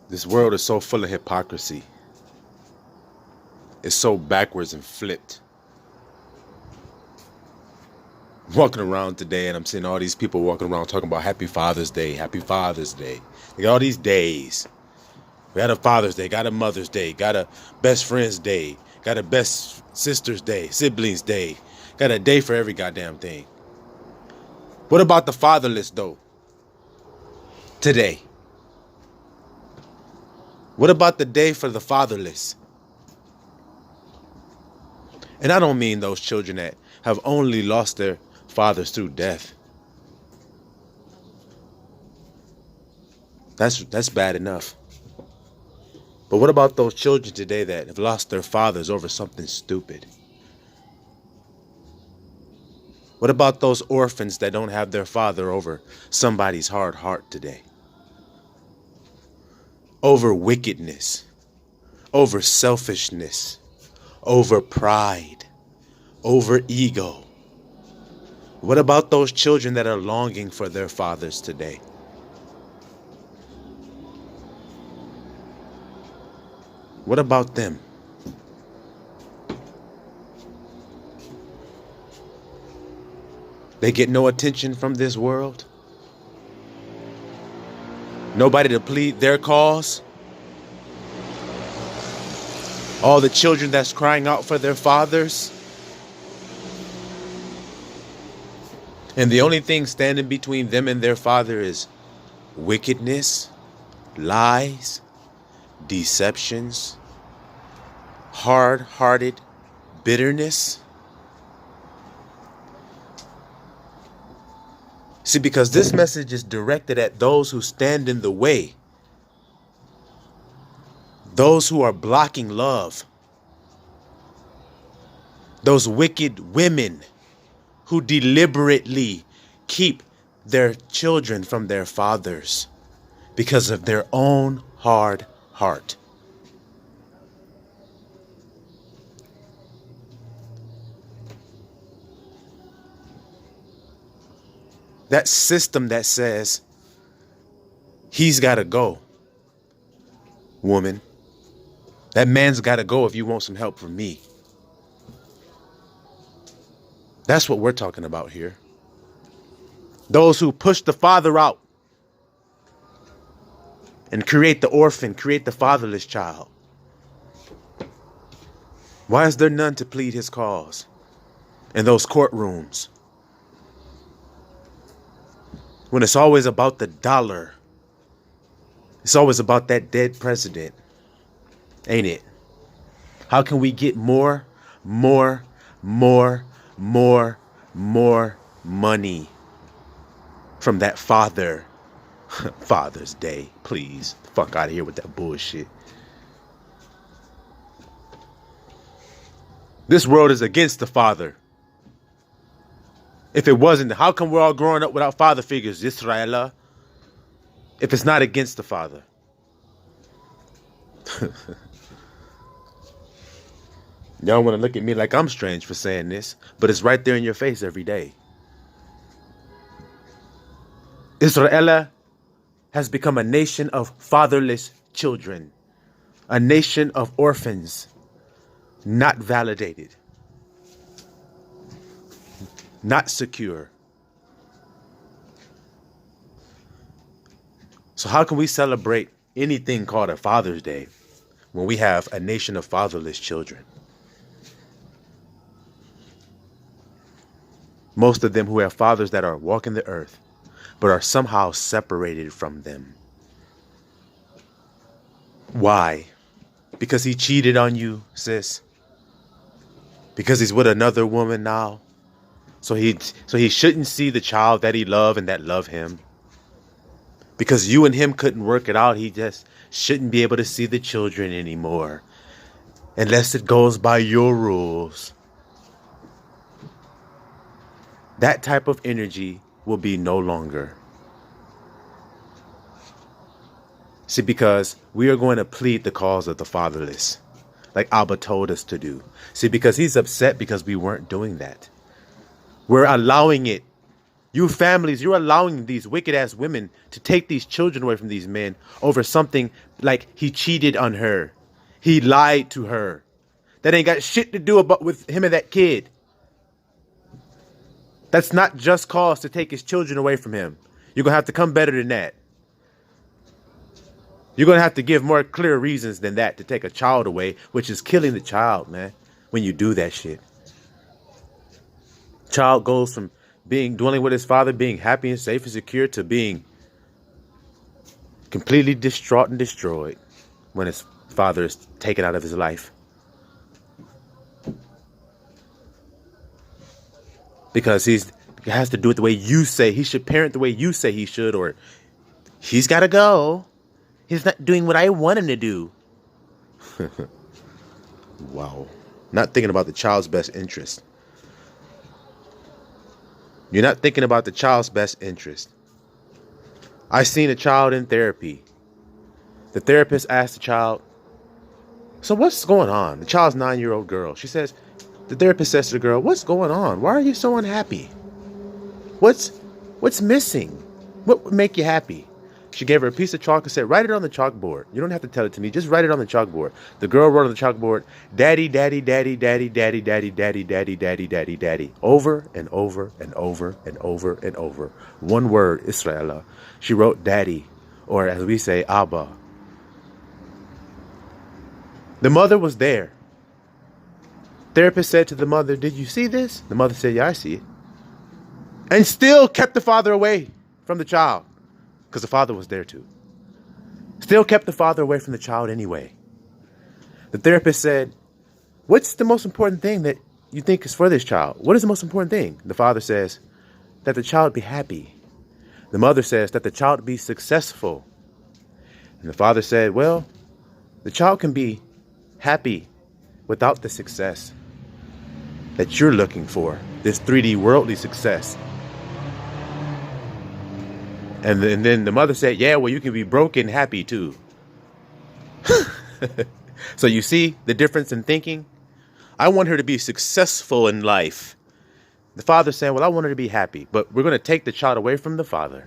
This world is so full of hypocrisy. It's so backwards and flipped. Walking around today and I'm seeing all these people walking around talking about Happy Father's Day, Happy Father's Day. They got all these days. We got a Father's Day, got a Mother's Day, got a Best Friend's Day, got a Best Sister's Day, Siblings Day. Got a day for every goddamn thing. What about the fatherless though? Today. What about the day for the fatherless? And I don't mean those children that have only lost their fathers through death. That's bad enough. But what about those children today that have lost their fathers over something stupid? What about those orphans that don't have their father over somebody's hard heart today? Over wickedness, over selfishness, over pride, over ego. What about those children that are longing for their fathers today? What about them? They get no attention from this world? Nobody to plead their cause? All the children that's crying out for their fathers? And the only thing standing between them and their father is wickedness, lies, deceptions, hard-hearted bitterness. See, because this message is directed at those who stand in the way, those who are blocking love, those wicked women who deliberately keep their children from their fathers because of their own hard heart. That system that says he's got to go, woman. That man's got to go if you want some help from me. That's what we're talking about here. Those who push the father out and create the orphan, create the fatherless child. Why is there none to plead his cause in those courtrooms? When it's always about the dollar. It's always about that dead president. Ain't it? How can we get more money from that father? Father's Day, please. Fuck out of here with that bullshit. This world is against the father. If it wasn't, how come we're all growing up without father figures, Israel? If it's not against the father. Y'all want to look at me like I'm strange for saying this, but it's right there in your face every day. Israel has become a nation of fatherless children, a nation of orphans, not validated, not secure. So how can we celebrate anything called a Father's Day when we have a nation of fatherless children? Most of them who have fathers that are walking the earth, but are somehow separated from them. Why? Because he cheated on you, sis? Because he's with another woman now? So he shouldn't see the child that he loved and that loved him? Because you and him couldn't work it out, he just shouldn't be able to see the children anymore. Unless it goes by your rules. That type of energy will be no longer. See, because we are going to plead the cause of the fatherless, like Abba told us to do. See, because he's upset because we weren't doing that. We're allowing it. You families, you're allowing these wicked ass women to take these children away from these men over something like he cheated on her. He lied to her. That ain't got shit to do about with him and that kid. That's not just cause to take his children away from him. You're going to have to come better than that. You're going to have to give more clear reasons than that to take a child away, which is killing the child, man, when you do that shit. Child goes from dwelling with his father, being happy and safe and secure, to being completely distraught and destroyed when his father is taken out of his life. Because he has to do it the way you say. He should parent the way you say he should, or he's got to go. He's not doing what I want him to do. Wow. Not thinking about the child's best interest. You're not thinking about the child's best interest. I seen a child in therapy. The therapist asked the child, so what's going on? The child's 9-year-old girl. The therapist says to the girl, what's going on? Why are you so unhappy? What's missing? What would make you happy? She gave her a piece of chalk and said, write it on the chalkboard. You don't have to tell it to me. Just write it on the chalkboard. The girl wrote on the chalkboard, daddy, daddy, daddy, daddy, daddy, daddy, daddy, daddy, daddy, daddy, daddy. Over and over and over and over and over. One word, Israela. She wrote daddy, or as we say, Abba. The mother was there. Therapist said to the mother, did you see this? The mother said, yeah, I see it. And still kept the father away from the child. Because the father was there too. Still kept the father away from the child anyway. The therapist said, what's the most important thing that you think is for this child? What is the most important thing? The father says, that the child be happy. The mother says, that the child be successful. And the father said, well, the child can be happy without the success that you're looking for. This 3D worldly success. And then the mother said, yeah, well, you can be broke and happy too. So you see the difference in thinking? I want her to be successful in life. The father said, well, I want her to be happy, but we're going to take the child away from the father.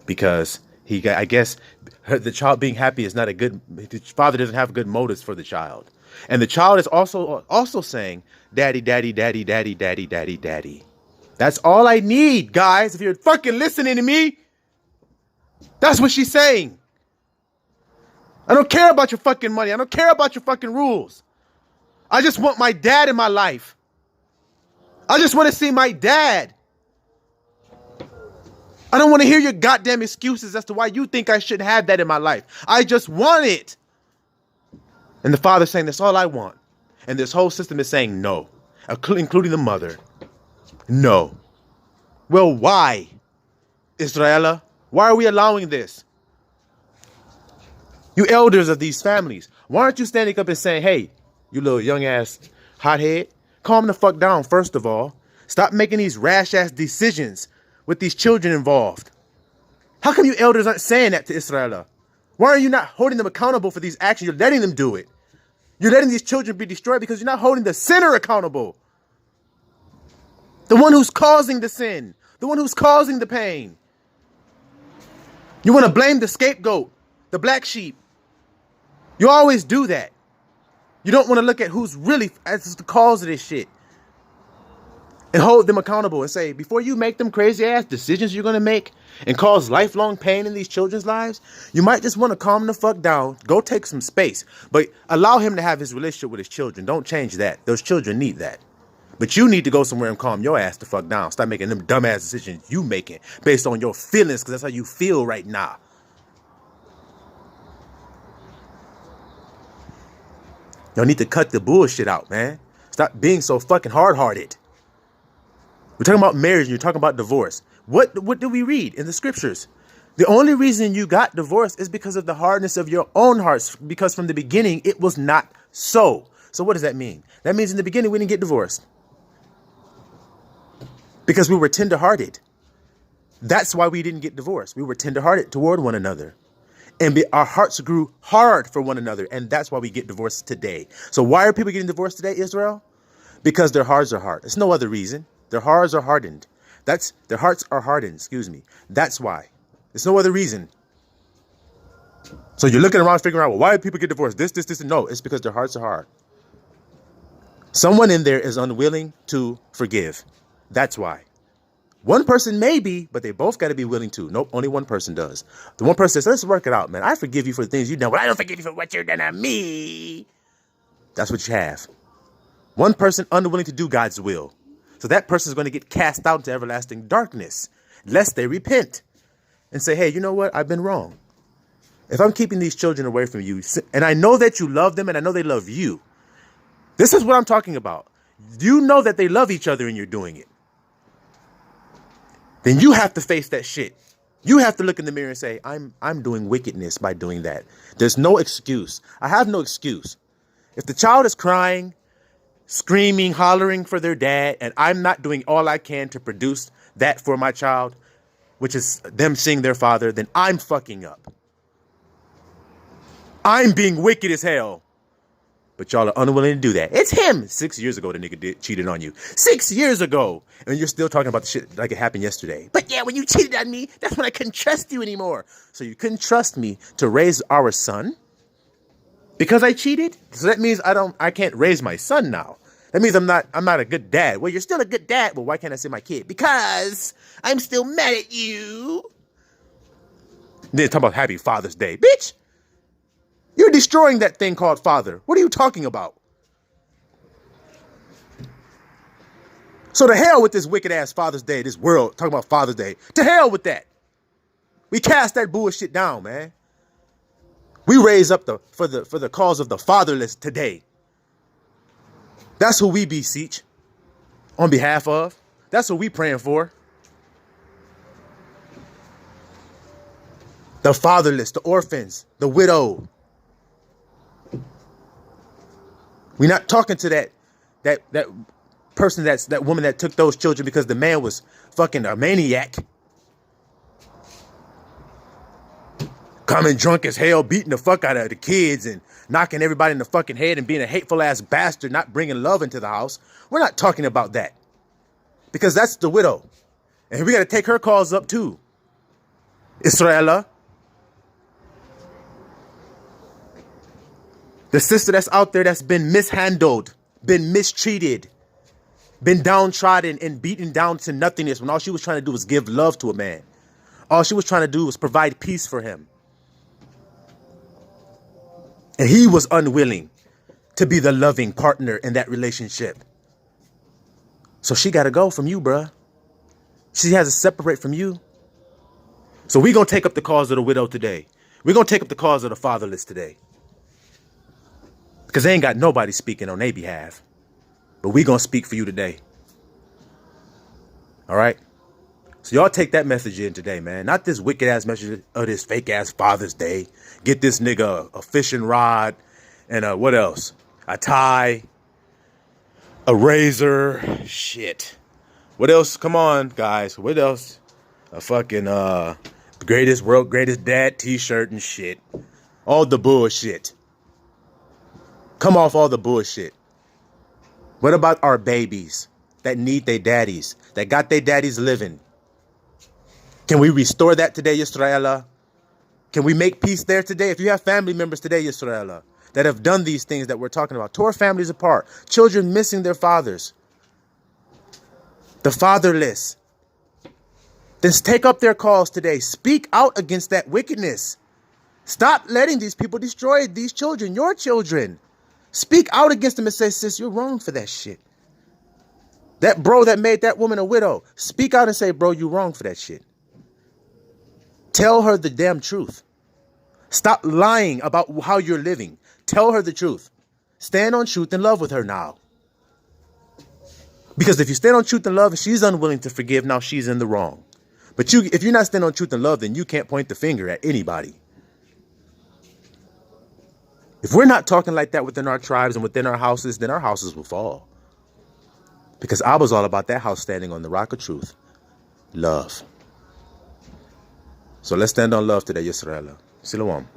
Because I guess the child being happy is not the father doesn't have good motives for the child. And the child is also saying, daddy, daddy, daddy, daddy, daddy, daddy, daddy. That's all I need, guys. If you're fucking listening to me, that's what she's saying. I don't care about your fucking money. I don't care about your fucking rules. I just want my dad in my life. I just want to see my dad. I don't want to hear your goddamn excuses as to why you think I shouldn't have that in my life. I just want it. And the father's saying, that's all I want. And this whole system is saying no, including the mother. No. Well, why, Israela? Why are we allowing this? You elders of these families, why aren't you standing up and saying, hey, you little young ass hothead, calm the fuck down, first of all. Stop making these rash ass decisions with these children involved. How come you elders aren't saying that to Israela? Why are you not holding them accountable for these actions? You're letting them do it. You're letting these children be destroyed because you're not holding the sinner accountable. The one who's causing the sin. The one who's causing the pain. You want to blame the scapegoat, the black sheep. You always do that. You don't want to look at who's really as the cause of this shit. And hold them accountable and say, before you make them crazy ass decisions you're going to make and cause lifelong pain in these children's lives, you might just want to calm the fuck down, go take some space, but allow him to have his relationship with his children. Don't change that. Those children need that. But you need to go somewhere and calm your ass the fuck down. Stop making them dumbass decisions you making based on your feelings, because that's how you feel right now. Y'all need to cut the bullshit out, man. Stop being so fucking hard-hearted. We're talking about marriage and you're talking about divorce. What do we read in the scriptures? The only reason you got divorced is because of the hardness of your own hearts, because from the beginning it was not so. So what does that mean? That means in the beginning we didn't get divorced because we were tenderhearted. That's why we didn't get divorced. We were tenderhearted toward one another. And our hearts grew hard for one another. And that's why we get divorced today. So why are people getting divorced today, Israel? Because their hearts are hard. It's no other reason. Their hearts are hardened. Their hearts are hardened, excuse me. That's why. There's no other reason. So you're looking around figuring out, well, why do people get divorced? This, and no, it's because their hearts are hard. Someone in there is unwilling to forgive. That's why. One person maybe, but they both got to be willing to. Nope, only one person does. The one person says, let's work it out, man. I forgive you for the things you've done, but I don't forgive you for what you've done to me. That's what you have. One person unwilling to do God's will. So that person is going to get cast out into everlasting darkness, lest they repent and say, hey, you know what? I've been wrong. If I'm keeping these children away from you, and I know that you love them and I know they love you, this is what I'm talking about. You know that they love each other and you're doing it. Then you have to face that shit. You have to look in the mirror and say, I'm doing wickedness by doing that. There's no excuse. I have no excuse. If the child is crying, screaming, hollering for their dad, and I'm not doing all I can to produce that for my child, which is them seeing their father, then I'm fucking up. I'm being wicked as hell. But y'all are unwilling to do that. It's him. 6 years ago, the nigga cheated on you. 6 years ago. And you're still talking about the shit like it happened yesterday. But yeah, when you cheated on me, that's when I couldn't trust you anymore. So you couldn't trust me to raise our son because I cheated? So that means I can't raise my son now. That means I'm not a good dad. Well, you're still a good dad. Well, why can't I say my kid? Because I'm still mad at you. Then talk about Happy Father's Day. Bitch! You're destroying that thing called father. What are you talking about? So to hell with this wicked ass Father's Day, this world talking about Father's Day. To hell with that. We cast that bullshit down, man. We raise up for the cause of the fatherless today. That's who we beseech on behalf of. That's what we praying for. The fatherless, the orphans, the widow. We're not talking to that person, that woman that took those children because the man was fucking a maniac. Coming drunk as hell, beating the fuck out of the kids and knocking everybody in the fucking head and being a hateful ass bastard, not bringing love into the house. We're not talking about that. Because that's the widow. And we got to take her cause up too. Israela. The sister that's out there that's been mishandled, been mistreated, been downtrodden and beaten down to nothingness when all she was trying to do was give love to a man. All she was trying to do was provide peace for him. And he was unwilling to be the loving partner in that relationship. So she got to go from you, bruh. She has to separate from you. So we're going to take up the cause of the widow today. We're going to take up the cause of the fatherless today. Because they ain't got nobody speaking on their behalf. But we going to speak for you today. All right? So y'all take that message in today, man. Not this wicked ass message of this fake ass Father's Day. Get this nigga a fishing rod and what else? A tie, a razor, shit. What else? Come on, guys. What else? A fucking world greatest dad t-shirt and shit. All the bullshit. Come off all the bullshit. What about our babies that need their daddies, that got their daddies living? Can we restore that today, Yisraela? Can we make peace there today? If you have family members today, Yisraela, that have done these things that we're talking about, tore families apart, children missing their fathers, the fatherless, then take up their cause today. Speak out against that wickedness. Stop letting these people destroy these children, your children. Speak out against them and say, sis, you're wrong for that shit. That bro that made that woman a widow, speak out and say, bro, you're wrong for that shit. Tell her the damn truth. Stop lying about how you're living. Tell her the truth. Stand on truth and love with her now. Because if you stand on truth and love and she's unwilling to forgive, now she's in the wrong. But if you're not standing on truth and love, then you can't point the finger at anybody. If we're not talking like that within our tribes and within our houses, then our houses will fall. Because I was all about that house standing on the rock of truth. Love. So let's stand on love today, Yisrael. Shalom.